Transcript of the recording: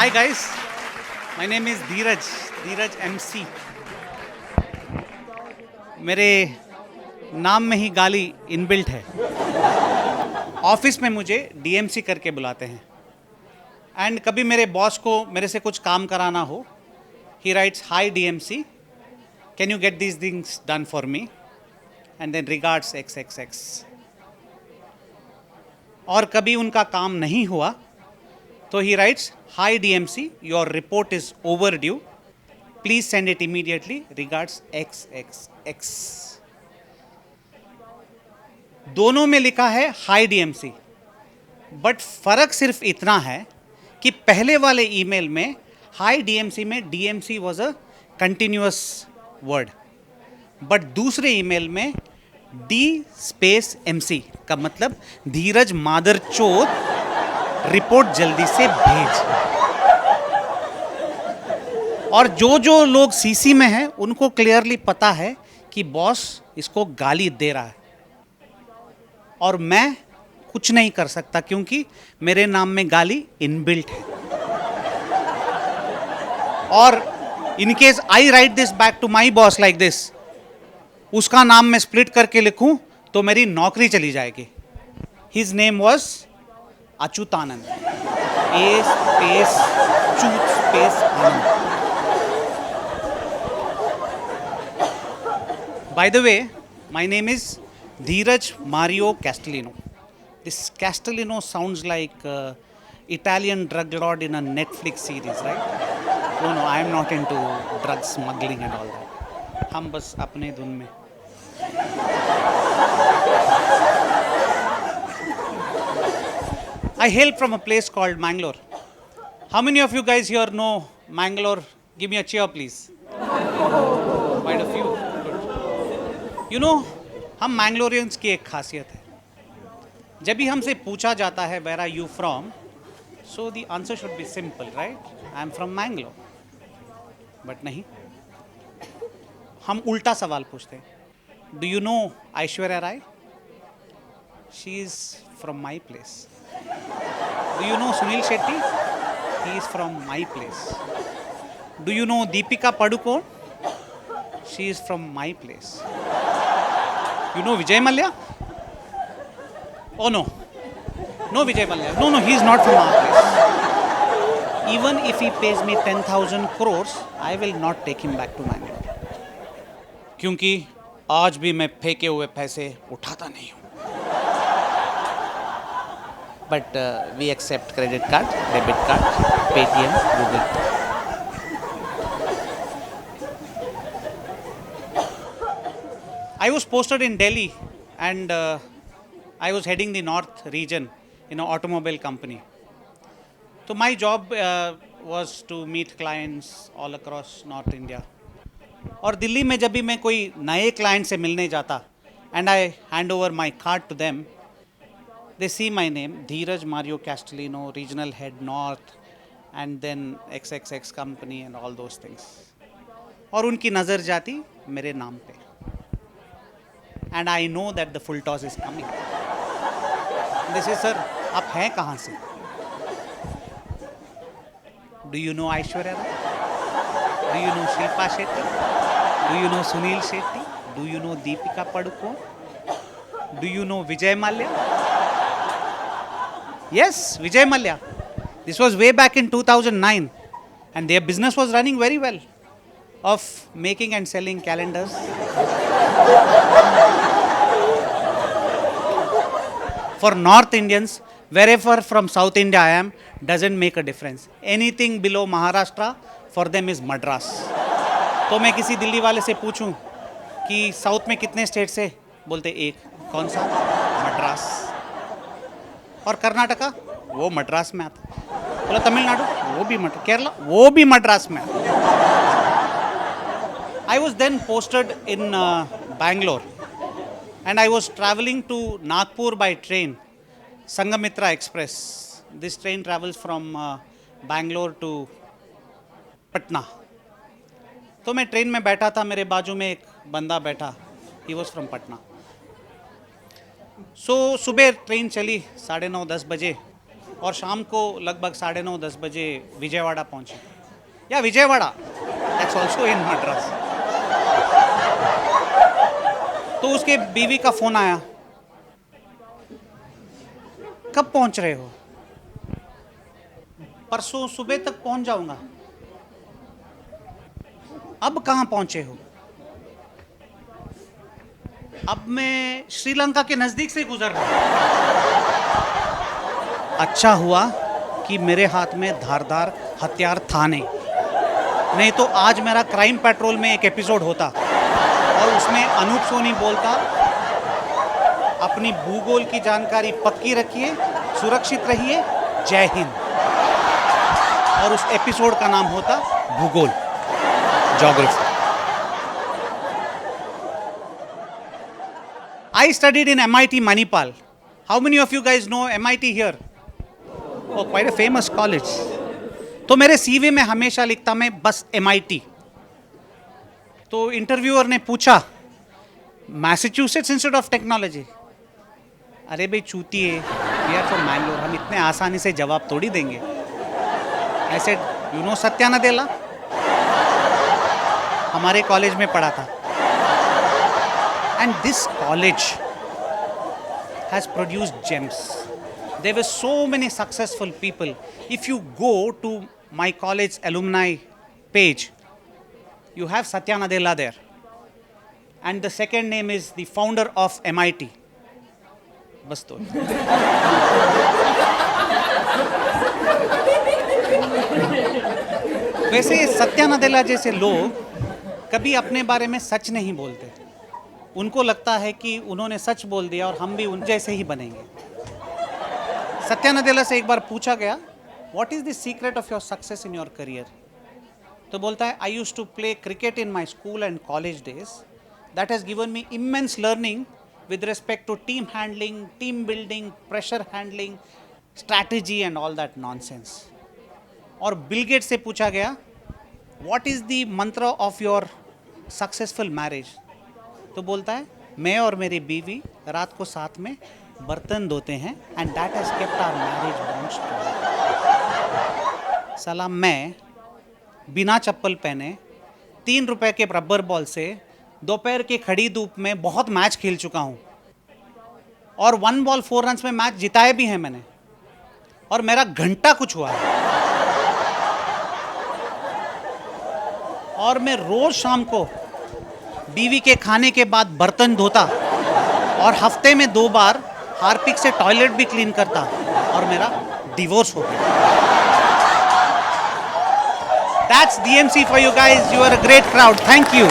Hi guys, my name is Dheeraj MC. मेरे नाम में ही गाली इनबिल्ट है. ऑफिस में मुझे DMC करके बुलाते हैं. एंड कभी मेरे बॉस को मेरे से कुछ काम कराना हो, he writes, "Hi DMC, can you get these things done for me? And then regards XXX." और कभी उनका काम नहीं हुआ तो he writes, "Hi DMC, your report is overdue. Please send it immediately. Regards XXX." दोनों में लिखा है Hi DMC, बट फर्क सिर्फ इतना है कि पहले वाले ईमेल में Hi DMC में DMC was a continuous word, but दूसरे ईमेल में D स्पेस MC का मतलब धीरज मादर चोद रिपोर्ट जल्दी से भेज. और जो लोग CC में हैं उनको क्लियरली पता है कि बॉस इसको गाली दे रहा है और मैं कुछ नहीं कर सकता क्योंकि मेरे नाम में गाली इनबिल्ट है. और in case I write this back to my boss like this, उसका नाम मैं स्प्लिट करके लिखूं तो मेरी नौकरी चली जाएगी. His name was Achyutanand. A space चूत space Anand. By the way, my name is Dheeraj Mario Castellino. This Castellino sounds like Italian drug lord in a Netflix series, right? No, I am not into drug smuggling and all that. हम बस अपने धुन में. I hail from a place called Mangalore. How many of you guys here know Mangalore? Give me a cheer, please. Quite a few. You know, हम मैंगलोरियंस की एक खासियत है, जब भी हमसे पूछा जाता है where are you from, so the answer should be simple, right? I am from Mangalore. But नहीं, हम उल्टा सवाल पूछते हैं. Do you know Aishwarya Rai? She is from my place. Do you know Sunil Shetty? He is from my place. Do you know Deepika Padukone? She is from my place. You know Vijay Mallya? Oh no Vijay Mallya. No, he is not from our place. Even if he pays me 10,000 crores, I will not take him back to Mangalore. क्योंकि आज भी मैं फेंके हुए पैसे उठाता नहीं हूँ. But we accept credit card, debit card, Paytm, Google Pay. I was posted in Delhi and I was heading the north region in an automobile company. So my job was to meet clients all across North India. और दिल्ली में जब भी मैं कोई नए client से मिलने जाता and I hand over my card to them, they see my name, Dheeraj Mario Castellino, regional head north, and then XXX company and all those things. और उनकी नज़र जाती मेरे नाम पे. And I know that the full toss is coming. They say, "Sir, आप हैं कहाँ से?" Do you know Aishwarya Rai? Do you know Shilpa Shetty? Do you know Sunil Shetty? Do you know Deepika Padukone? Do you know Vijay Mallya? Yes, Vijay Mallya. This was way back in 2009, and their business was running very well, of making and selling calendars. For North Indians, wherever from South India I am, doesn't make a difference. Anything below Maharashtra for them is Madras. तो मैं किसी दिल्ली वाले से पूछूं कि south में कितने state से, बोलते एक. कौन सा? मद्रास. और कर्नाटका? वो मद्रास में आता. बोला तमिलनाडु? वो भी केरला? वो भी मद्रास में आता. I was then posted in Bangalore. And I was traveling to Nagpur by train, Sangamitra Express. This train travels from Bangalore to Patna. तो मैं ट्रेन में बैठा था, मेरे बाजू में एक बंदा बैठा. He was from Patna. So सुबह ट्रेन चली 9:30-10 बजे. और शाम को लगभग 9:30-10 बजे विजयवाड़ा पहुंचे. या Vijayawada, that's also in Madras. तो उसके बीवी का फोन आया, कब पहुंच रहे हो? परसों सुबह तक पहुंच जाऊंगा. अब कहां पहुंचे हो? अब मैं श्रीलंका के नजदीक से गुजर रहा हूं. अच्छा हुआ कि मेरे हाथ में धारदार हथियार था नहीं तो आज मेरा क्राइम पेट्रोल में एक एपिसोड होता और उसमें अनूप सोनी बोलता, अपनी भूगोल की जानकारी पक्की रखिए, सुरक्षित रहिए, जय हिंद. और उस एपिसोड का नाम होता भूगोल, geography. I studied in MIT Manipal. How many of you guys know MIT here? Oh, quite a famous college. तो मेरे CV में हमेशा लिखता मैं बस MIT. तो इंटरव्यूअर ने पूछा, मैसेच्यूसेट्स इंस्टीट्यूट ऑफ टेक्नोलॉजी. अरे भाई चूतिए, वी आर फ्रॉम मैंगलोर, हम इतने आसानी से जवाब थोड़ी देंगे. I said, you know Satya नदेला? हमारे कॉलेज में पढ़ा था. And this college has produced gems. There were so many successful people. If you go to my college alumni page, you have Satya Nadella there. And the second name is the founder of MIT. बस तो. वैसे सत्या नदेला जैसे लोग कभी अपने बारे में सच नहीं बोलते. उनको लगता है कि उन्होंने सच बोल दिया और हम भी उन जैसे ही बनेंगे. सत्या नदेला से एक बार पूछा गया, what is the secret of your success in your career? तो बोलता है, I use to play cricket in my school and college days. That has given me immense learning with respect to team handling, team building, pressure handling, strategy and all that nonsense. और Bill Gates से पूछा गया, what is the mantra of your successful marriage? तो बोलता है, मैं और मेरी बीवी रात को साथ में बर्तन धोते हैं and that has kept our marriage bond strong. साला मैं बिना चप्पल पहने 3 रुपए के रबर बॉल से दोपहर की खड़ी धूप में बहुत मैच खेल चुका हूँ और 1 बॉल 4 रन्स में मैच जिताए भी हैं मैंने, और मेरा घंटा कुछ हुआ है. और मैं रोज शाम को बीवी के खाने के बाद बर्तन धोता और हफ्ते में 2 बार हार्पिक से टॉयलेट भी क्लीन करता और मेरा डिवोर्स हो गया. That's DMC for you guys. You are a great crowd. Thank you.